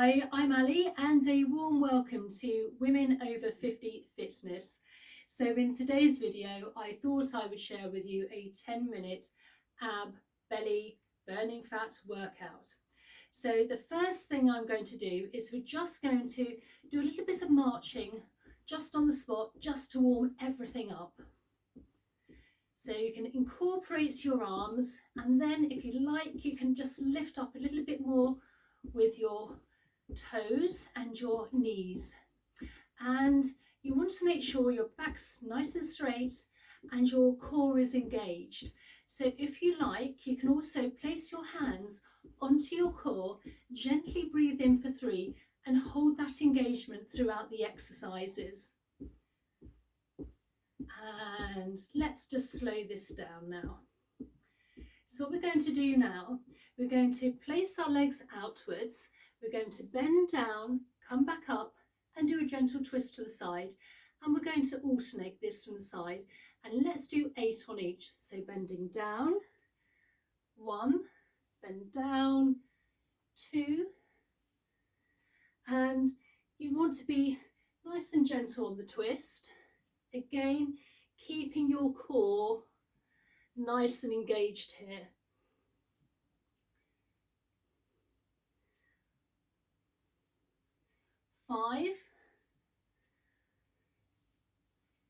Hi, I'm Ali and a warm welcome to Women Over 50 Fitness. So in today's video, I thought I would share with you a 10-minute ab belly burning fat workout. So the first thing I'm going to do is we're just going to do a little bit of marching just on the spot, just to warm everything up. So you can incorporate your arms, and then if you like, you can just lift up a little bit more with your toes and your knees. And you want to make sure your back's nice and straight and your core is engaged. So if you like, you can also place your hands onto your core, gently breathe in for 3 and hold that engagement throughout the exercises. And let's just slow this down now. So what we're going to do now, we're going to place our legs outwards, we're going to bend down, come back up and do a gentle twist to the side, and we're going to alternate this from the side, and let's do 8 on each. So bending down, 1, bend down, 2, and you want to be nice and gentle on the twist. Again, keeping your core nice and engaged here. 5,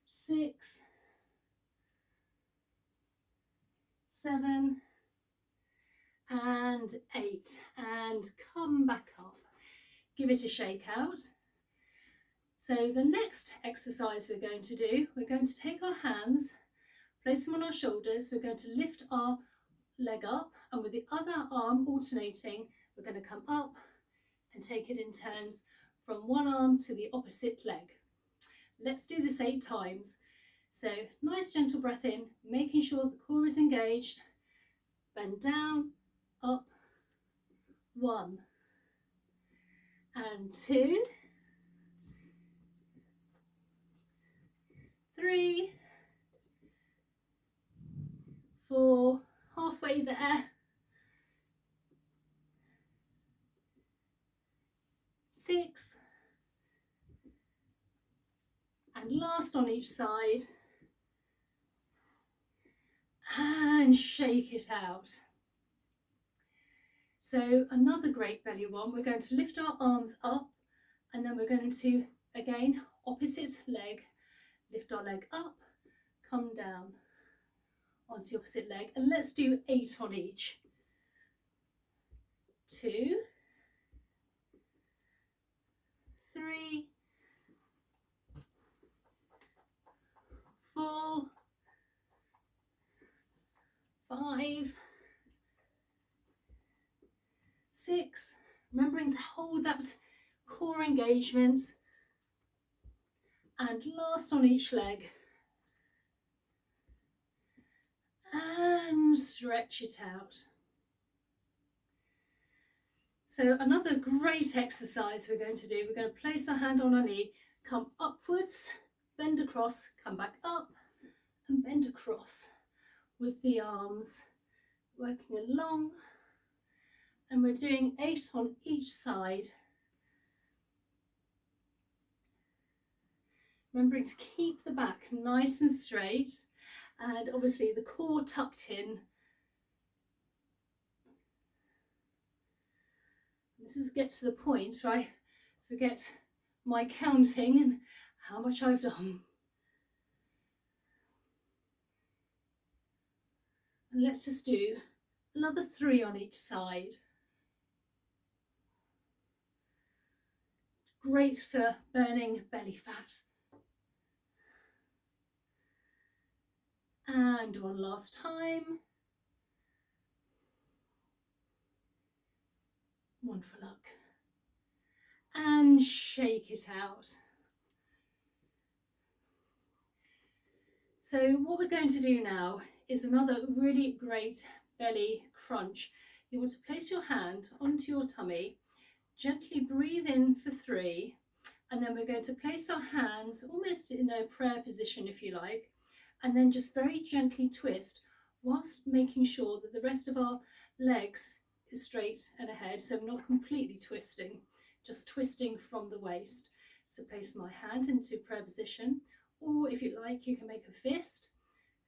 6, 7, and 8, and come back up. Give it a shake out. So the next exercise we're going to do, we're going to take our hands, place them on our shoulders, we're going to lift our leg up, and with the other arm alternating, we're going to come up and take it in turns from one arm to the opposite leg. Let's do this 8 times. So nice gentle breath in, making sure the core is engaged. Bend down, up, 1 and 2, 3, 4, halfway there, 6, and last on each side, and shake it out. So another great belly one, we're going to lift our arms up, and then we're going to, again, opposite leg, lift our leg up, come down onto the opposite leg, and let's do 8 on each. 2, 3, 4, 5, 6, remembering to hold that core engagement, and last on each leg, and stretch it out. So another great exercise we're going to do, we're going to place our hand on our knee, come upwards, bend across, come back up and bend across with the arms, working along, and we're doing 8 on each side. Remembering to keep the back nice and straight, and obviously the core tucked in. This is get to the point where I forget my counting and how much I've done. And let's just do another 3 on each side. Great for burning belly fat. And one last time. One for luck. And shake it out. So what we're going to do now is another really great belly crunch. You want to place your hand onto your tummy, gently breathe in for 3, and then we're going to place our hands almost in a prayer position if you like, and then just very gently twist whilst making sure that the rest of our legs is straight and ahead, so we're not completely twisting. just twisting from the waist. So place my hand into prayer position, or if you like, you can make a fist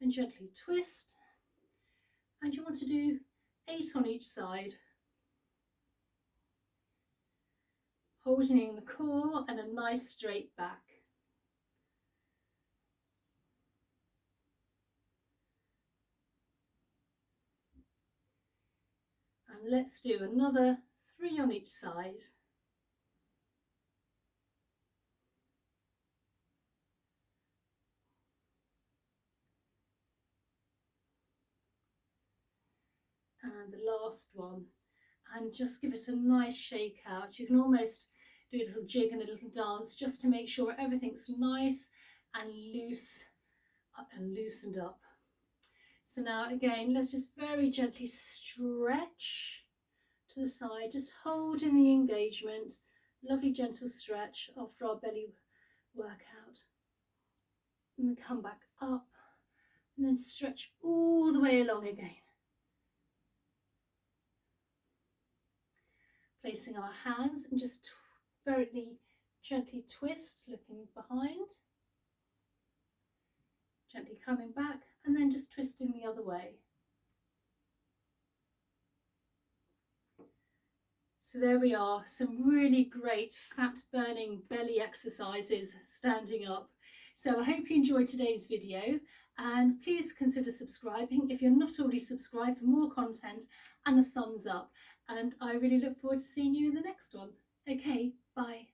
and gently twist. And you want to do 8 on each side. Holding in the core and a nice straight back. And let's do another 3 on each side. And the last one. And just give it a nice shake out. You can almost do a little jig and a little dance just to make sure everything's nice and loose and loosened up. So now again, let's just very gently stretch to the side, just holding the engagement. Lovely gentle stretch after our belly workout. And then come back up and then stretch all the way along again. Placing our hands and just very gently twist, looking behind. Gently coming back and then just twisting the other way. So there we are, some really great fat burning belly exercises standing up. So I hope you enjoyed today's video, and please consider subscribing if you're not already subscribed for more content, and a thumbs up. And I really look forward to seeing you in the next one. Okay, bye.